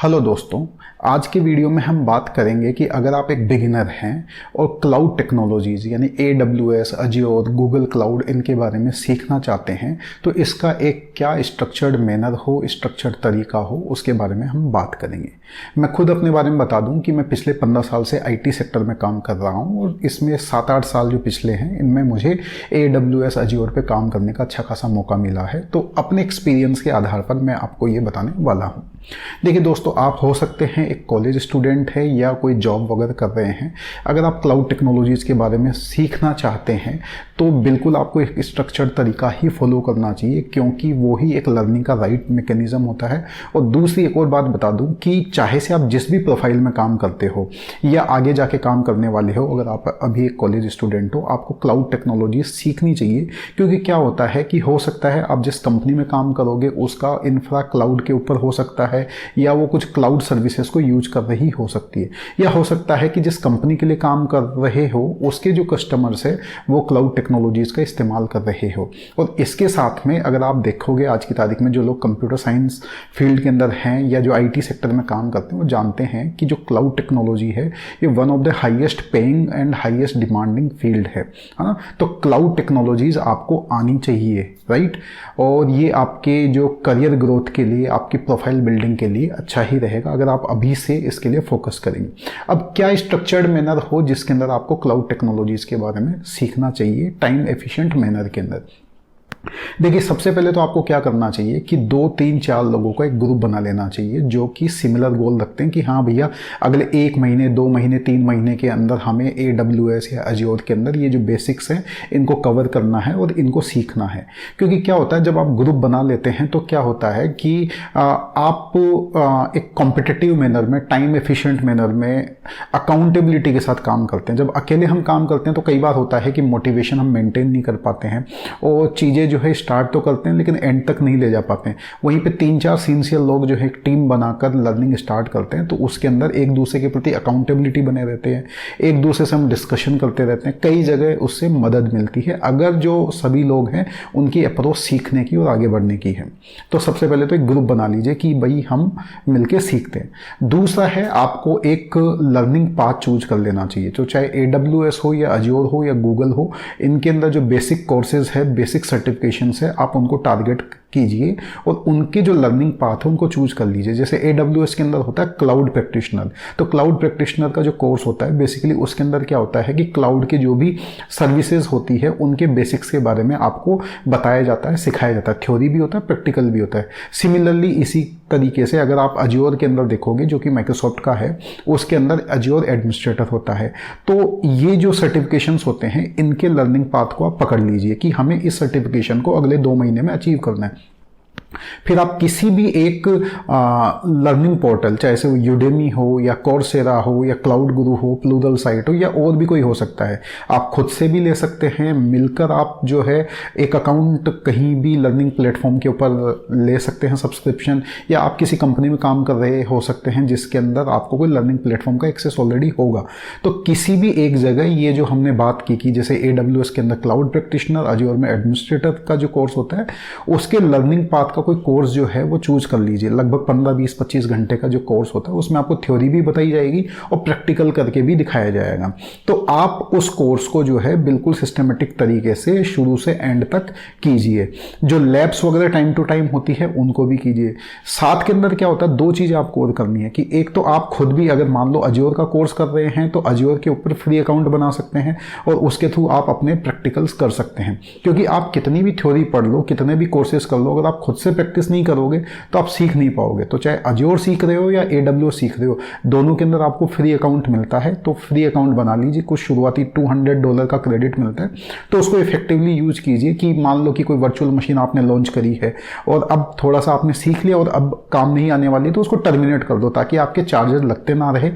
Hello दोस्तों, आज के वीडियो में हम बात करेंगे कि अगर आप एक बिगिनर हैं और क्लाउड टेक्नोलॉजीज़ यानी AWS, अज्योर, गूगल क्लाउड इनके बारे में सीखना चाहते हैं तो इसका एक क्या स्ट्रक्चर्ड मैनर हो, स्ट्रक्चर्ड तरीका हो, उसके बारे में हम बात करेंगे। मैं खुद अपने बारे में बता दूं कि मैं पिछले 15 साल से IT सेक्टर में काम कर रहा हूं और इसमें 7-8 साल जो पिछले हैं इनमें मुझे AWS, अज्योर पे काम करने का अच्छा खासा मौका मिला है। तो अपने एक्सपीरियंस के आधार पर मैं आपको ये बताने वाला हूँ। देखिए दोस्तों, आप हो सकते हैं एक कॉलेज स्टूडेंट है या कोई जॉब वगैरह कर रहे हैं। अगर आप क्लाउड टेक्नोलॉजीज़ के बारे में सीखना चाहते हैं तो बिल्कुल आपको एक स्ट्रक्चर्ड तरीका ही फॉलो करना चाहिए, क्योंकि वो ही एक लर्निंग का राइट मैकेनिज्म होता है। और दूसरी एक और बात बता दूं कि चाहे से आप जिस भी प्रोफाइल में काम करते हो या आगे जाके काम करने वाले हो, अगर आप अभी एक कॉलेज स्टूडेंट हो, आपको क्लाउड टेक्नोलॉजी सीखनी चाहिए। क्योंकि क्या होता है कि हो सकता है आप जिस कंपनी में काम करोगे उसका इंफ्रा क्लाउड के ऊपर हो सकता है, या वो कुछ क्लाउड सर्विसेज को यूज कर रही हो सकती है, या हो सकता है कि जिस कंपनी के लिए काम कर रहे हो उसके जो कस्टमर्स है वो क्लाउड टेक्नोलॉजीज का इस्तेमाल कर रहे हो। और इसके साथ में अगर आप देखोगे आज की तारीख में जो लोग कंप्यूटर साइंस फील्ड के अंदर हैं या जो IT सेक्टर में काम करते हैं वो जानते हैं कि जो क्लाउड टेक्नोलॉजी है ये one of the highest paying and highest demanding field है ना। तो क्लाउड टेक्नोलॉजीज आपको आनी चाहिए, राइट। और ये आपके जो करियर ग्रोथ के लिए, आपकी प्रोफाइल बिल्डिंग के लिए अच्छा ही रहेगा अगर आप अभी से इसके लिए फोकस करेंगे। अब क्या स्ट्रक्चर्ड मैनर हो जिसके अंदर आपको क्लाउड टेक्नोलॉजीज के बारे में सीखना चाहिए टाइम एफिशिएंट मैनर के अंदर। देखिए, सबसे पहले तो आपको क्या करना चाहिए कि 2, 3, 4 लोगों का एक ग्रुप बना लेना चाहिए जो कि सिमिलर गोल रखते हैं कि हाँ भैया अगले 1 महीने, 2 महीने, 3 महीने के अंदर हमें AWS या अज्योर के अंदर ये जो बेसिक्स हैं इनको कवर करना है और इनको सीखना है। क्योंकि क्या होता है जब आप ग्रुप बना लेते हैं तो क्या होता है कि आप एक कॉम्पिटिटिव मैनर में, टाइम एफिशिएंट मैनर में, अकाउंटेबिलिटी के साथ काम करते हैं। जब अकेले हम काम करते हैं तो कई बार होता है कि मोटिवेशन हम मेंटेन नहीं कर पाते हैं और चीज़ें जो है स्टार्ट तो करते हैं लेकिन एंड तक नहीं ले जा पाते हैं। वहीं पे 3-4 सिंसियर लोग जो है एक टीम बनाकर लर्निंग स्टार्ट करते हैं तो उसके अंदर एक दूसरे के प्रति अकाउंटेबिलिटी बने रहते हैं, एक दूसरे से हम डिस्कशन करते रहते हैं, कई जगह उससे मदद मिलती है अगर जो सभी लोग हैं उनकी अप्रोच सीखने की और आगे बढ़ने की है। तो सबसे पहले तो एक ग्रुप बना लीजिए कि भाई हम मिलकर सीखते हैं। दूसरा है आपको एक लर्निंग पाथ चूज कर लेना चाहिए, तो चाहे AWS हो या अज्योर हो या गूगल हो, इनके अंदर जो बेसिक कोर्सेज है, बेसिक सर्टिफिकेशन है, आप उनको टारगेट कीजिए और उनके जो लर्निंग पाथ है उनको चूज कर लीजिए। जैसे AWS के अंदर होता है क्लाउड प्रैक्टिशनर, तो क्लाउड प्रैक्टिशनर का जो कोर्स होता है बेसिकली उसके अंदर क्या होता है कि क्लाउड की जो भी सर्विसेज होती है उनके बेसिक्स के बारे में आपको बताया जाता है, सिखाया जाता है। थ्योरी भी होता है, प्रैक्टिकल भी होता है। सिमिलरली इसी तरीके से अगर आप अज्योर के अंदर देखोगे जो कि माइक्रोसॉफ्ट का है, उसके अंदर अज्योर एडमिनिस्ट्रेटर होता है। तो ये जो सर्टिफिकेशंस होते हैं इनके लर्निंग पाथ को आप पकड़ लीजिए कि हमें इस सर्टिफिकेशन को अगले 2 महीने में अचीव करना है। फिर आप किसी भी एक लर्निंग पोर्टल, चाहे से वो यूडेमी हो या कोर्सेरा हो या क्लाउड गुरु हो, प्लूरल साइट हो या और भी कोई हो सकता है, आप खुद से भी ले सकते हैं। मिलकर आप जो है एक अकाउंट कहीं भी लर्निंग प्लेटफॉर्म के ऊपर ले सकते हैं सब्सक्रिप्शन, या आप किसी कंपनी में काम कर रहे हो सकते हैं जिसके अंदर आपको कोई लर्निंग प्लेटफॉर्म का एक्सेस ऑलरेडी होगा। तो किसी भी एक जगह ये जो हमने बात की जैसे AWS के अंदर क्लाउड प्रैक्टिशनर, अज्योर में एडमिनिस्ट्रेटर का जो कोर्स होता है उसके लर्निंग पाथ का कोई कोर्स जो है वो चूज कर लीजिए। लगभग 15, 20, 25 घंटे का जो कोर्स होता है उसमें आपको थ्योरी भी बताई जाएगी और प्रैक्टिकल करके भी दिखाया जाएगा। तो आप उस कोर्स को जो है बिल्कुल सिस्टमेटिक तरीके से शुरू से एंड तक कीजिए। जो लैब्स वगैरह टाइम टू टाइम होती है उनको भी कीजिए। साथ के अंदर क्या होता है, 2 चीजें आपको और करनी है कि एक तो आप खुद भी अगर मान लो अज्योर का कोर्स कर रहे हैं तो अज्योर के ऊपर फ्री अकाउंट बना सकते हैं और उसके थ्रू आप अपने प्रैक्टिकल्स कर सकते हैं। क्योंकि आप कितनी भी थ्योरी पढ़ लो, कितने भी कोर्सेज कर लो, अगर आप खुद से प्रैक्टिस नहीं करोगे तो आप सीख नहीं पाओगे। तो चाहे अज्योर सीख रहे हो या AWS सीख रहे हो, दोनों के अंदर आपको फ्री अकाउंट मिलता है। तो फ्री अकाउंट बना लीजिए, कुछ शुरुआती $200 का क्रेडिट मिलता है, तो उसको इफेक्टिवली यूज कीजिए। कि मान लो कि कोई वर्चुअल मशीन आपने लॉन्च करी है और अब थोड़ा सा आपने सीख लिया और अब काम नहीं आने वाली है तो उसको टर्मिनेट कर दो ताकि आपके चार्जेस लगते ना रहे।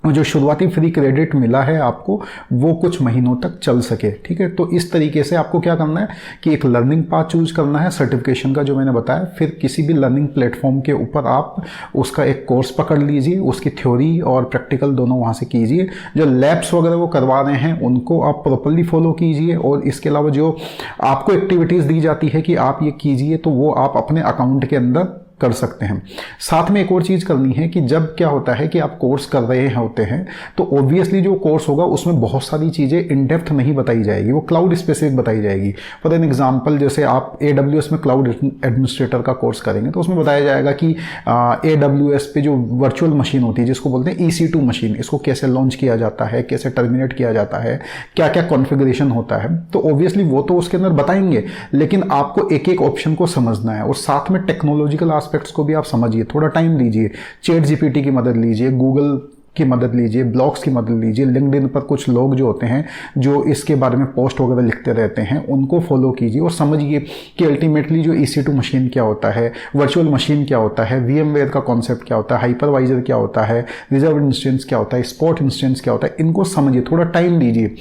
जो शुरुआती फ्री क्रेडिट मिला है आपको वो कुछ महीनों तक चल सके, ठीक है। तो इस तरीके से आपको क्या करना है कि एक लर्निंग पाथ चूज करना है, सर्टिफिकेशन का जो मैंने बताया, फिर किसी भी लर्निंग प्लेटफॉर्म के ऊपर आप उसका एक कोर्स पकड़ लीजिए, उसकी थ्योरी और प्रैक्टिकल दोनों वहाँ से कीजिए। जो लैब्स वगैरह वो करवा रहे हैं उनको आप प्रॉपरली फॉलो कीजिए, और इसके अलावा जो आपको एक्टिविटीज़ दी जाती है कि आप ये कीजिए तो वो आप अपने अकाउंट के अंदर कर सकते हैं। साथ में एक और चीज़ करनी है कि जब क्या होता है कि आप कोर्स कर रहे होते हैं तो ऑब्वियसली जो कोर्स होगा उसमें बहुत सारी चीज़ें इन डेप्थ नहीं बताई जाएगी, वो क्लाउड स्पेसिफिक बताई जाएगी। फॉर एन एग्जांपल, जैसे आप AWS में क्लाउड एडमिनिस्ट्रेटर का कोर्स करेंगे तो उसमें बताया जाएगा कि AWS पे जो वर्चुअल मशीन होती है जिसको बोलते हैं EC2 मशीन, इसको कैसे लॉन्च किया जाता है, कैसे टर्मिनेट किया जाता है, क्या क्या कॉन्फ़िगरेशन होता है। तो ऑब्वियसली वो तो उसके अंदर बताएंगे, लेकिन आपको एक एक ऑप्शन को समझना है और साथ में टेक्नोलॉजिकल एस्पेक्ट्स को भी आप समझिए, थोड़ा टाइम लीजिए, ChatGPT की मदद लीजिए, गूगल की मदद लीजिए, ब्लॉग्स की मदद लीजिए, लिंक्डइन पर कुछ लोग जो होते हैं जो इसके बारे में पोस्ट वगैरह लिखते रहते हैं उनको फॉलो कीजिए और समझिए कि अल्टीमेटली जो EC2 मशीन क्या होता है, वर्चुअल मशीन क्या होता है, VMware का कॉन्सेप्ट क्या होता है, हाइपरवाइजर क्या होता है, रिजर्व इंस्टेंस क्या होता है, स्पॉट इंस्टेंस क्या होता है, इनको समझिए, थोड़ा टाइम लीजिए।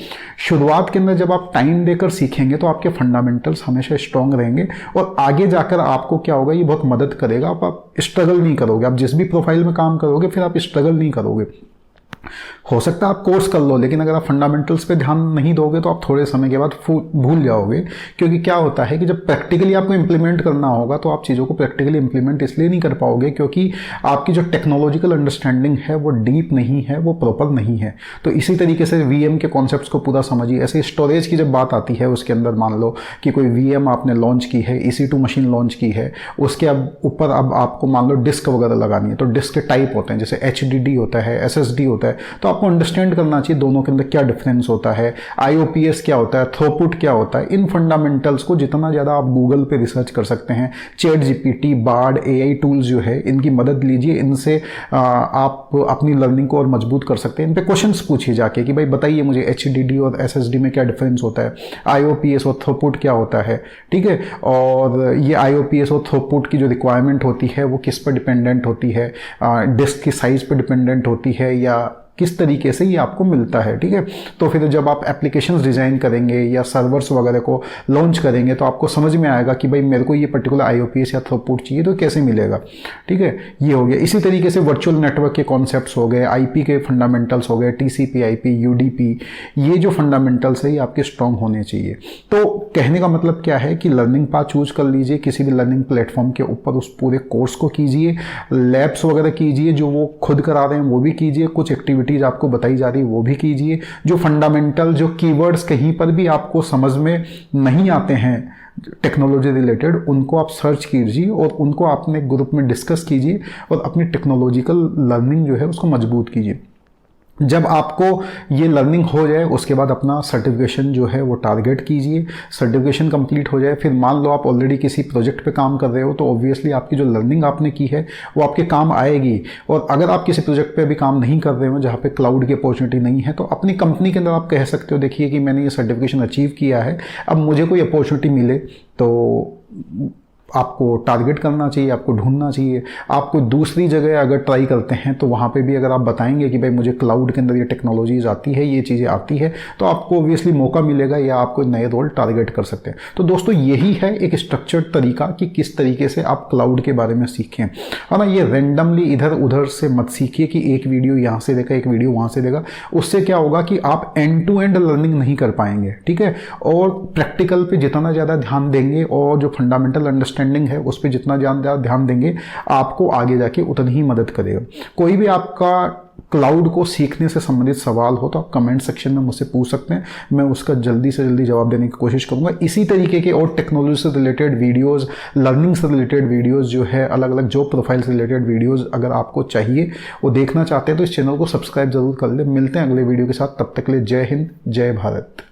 शुरुआत के अंदर जब आप टाइम देकर सीखेंगे तो आपके फंडामेंटल्स हमेशा स्ट्रांग रहेंगे और आगे जाकर आपको क्या होगा, ये बहुत मदद करेगा। आप स्ट्रगल नहीं करोगे, आप जिस भी प्रोफाइल में काम करोगे फिर आप स्ट्रगल नहीं करोगे। हो सकता है आप कोर्स कर लो, लेकिन अगर आप फंडामेंटल्स पे ध्यान नहीं दोगे तो आप थोड़े समय के बाद भूल जाओगे। क्योंकि क्या होता है कि जब प्रैक्टिकली आपको इंप्लीमेंट करना होगा तो आप चीज़ों को प्रैक्टिकली इंप्लीमेंट इसलिए नहीं कर पाओगे क्योंकि आपकी जो टेक्नोलॉजिकल अंडरस्टैंडिंग है वो डीप नहीं है, वो प्रॉपर नहीं है। तो इसी तरीके से VM के कॉन्सेप्ट्स को पूरा समझिए। ऐसे स्टोरेज की जब बात आती है उसके अंदर मान लो कि कोई VM आपने लॉन्च की है, EC2 मशीन लॉन्च की है, उसके ऊपर अब आपको मान लो डिस्क वगैरह लगानी है, तो डिस्क के टाइप होते हैं, जैसे HDD होता है, SSD होता है, तो आपको अंडरस्टैंड करना चाहिए दोनों के अंदर क्या डिफरेंस होता है, IOPS क्या होता है, थ्रूपुट क्या होता है। इन फंडामेंटल्स को जितना ज़्यादा आप गूगल पे रिसर्च कर सकते हैं, ChatGPT, बार्ड, AI टूल्स जो है इनकी मदद लीजिए, इनसे आप अपनी लर्निंग को और मजबूत कर सकते हैं। इन पे क्वेश्चंस पूछिए जाके कि भाई बताइए मुझे HDD और SSD में क्या डिफरेंस होता है, IOPS और थ्रूपुट क्या होता है, ठीक है, और ये IOPS और थ्रूपुट की जो रिक्वायरमेंट होती है वो किस पर डिपेंडेंट होती है, डिस्क की साइज पर डिपेंडेंट होती है या किस तरीके से ये आपको मिलता है, ठीक है। तो फिर जब आप एप्लीकेशंस डिज़ाइन करेंगे या सर्वर्स वगैरह को लॉन्च करेंगे तो आपको समझ में आएगा कि भाई मेरे को ये पर्टिकुलर IOPS या थ्रूपुट चाहिए तो कैसे मिलेगा, ठीक है। ये हो गया। इसी तरीके से वर्चुअल नेटवर्क के कॉन्सेप्ट्स हो गए, IP के फंडामेंटल्स हो गए, TCP/IP, UDP, ये जो फंडामेंटल्स है ये आपके स्ट्रॉन्ग होने चाहिए। तो कहने का मतलब क्या है कि लर्निंग पाथ चूज कर लीजिए किसी भी लर्निंग प्लेटफॉर्म के ऊपर, उस पूरे कोर्स को कीजिए, लैब्स वगैरह कीजिए, जो वो खुद करा रहे हैं वो भी कीजिए, कुछ एक्टिविटी आपको बताई जा रही है वो भी कीजिए, जो फंडामेंटल जो कीवर्ड्स कहीं पर भी आपको समझ में नहीं आते हैं टेक्नोलॉजी रिलेटेड, उनको आप सर्च कीजिए और उनको अपने ग्रुप में डिस्कस कीजिए और अपनी टेक्नोलॉजिकल लर्निंग जो है उसको मजबूत कीजिए। जब आपको ये लर्निंग हो जाए उसके बाद अपना सर्टिफिकेशन जो है वो टारगेट कीजिए। सर्टिफिकेशन कंप्लीट हो जाए, फिर मान लो आप ऑलरेडी किसी प्रोजेक्ट पे काम कर रहे हो तो ऑब्वियसली आपकी जो लर्निंग आपने की है वो आपके काम आएगी। और अगर आप किसी प्रोजेक्ट पे अभी काम नहीं कर रहे हो जहाँ पे क्लाउड की अपॉर्चुनिटी नहीं है तो अपनी कंपनी के अंदर आप कह सकते हो देखिए कि मैंने ये सर्टिफिकेशन अचीव किया है, अब मुझे कोई अपॉर्चुनिटी मिले तो आपको टारगेट करना चाहिए, आपको ढूंढना चाहिए। आपको दूसरी जगह अगर ट्राई करते हैं तो वहाँ पे भी अगर आप बताएंगे कि भाई मुझे क्लाउड के अंदर ये टेक्नोलॉजीज आती है, ये चीज़ें आती है, तो आपको ऑब्वियसली मौका मिलेगा या आपको नए रोल टारगेट कर सकते हैं। तो दोस्तों यही है एक स्ट्रक्चर्ड तरीका कि किस तरीके से आप क्लाउड के बारे में सीखें, है ना। ये रेंडमली इधर उधर से मत सीखिए कि एक वीडियो यहाँ से देखा एक वीडियो वहाँ से देखा। उससे क्या होगा कि आप एंड टू एंड लर्निंग नहीं कर पाएंगे, ठीक है। और प्रैक्टिकल पे जितना ज़्यादा ध्यान देंगे और जो फंडामेंटल अंडरस्टैंडिंग है उस पर जितना ज़्यादा ध्यान देंगे आपको आगे जाके उतनी ही मदद करेगा। कोई भी आपका क्लाउड को सीखने से संबंधित सवाल हो तो आप कमेंट सेक्शन में मुझसे पूछ सकते हैं, मैं उसका जल्दी से जल्दी जवाब देने की कोशिश करूंगा। इसी तरीके के और टेक्नोलॉजी से रिलेटेड वीडियोस, लर्निंग से रिलेटेड वीडियोस जो है, अलग अलग जॉब प्रोफाइल से रिलेटेड वीडियोस अगर आपको चाहिए वो देखना चाहते हैं तो इस चैनल को सब्सक्राइब जरूर कर ले। मिलते हैं अगले वीडियो के साथ, तब तक के लिए जय हिंद, जय भारत।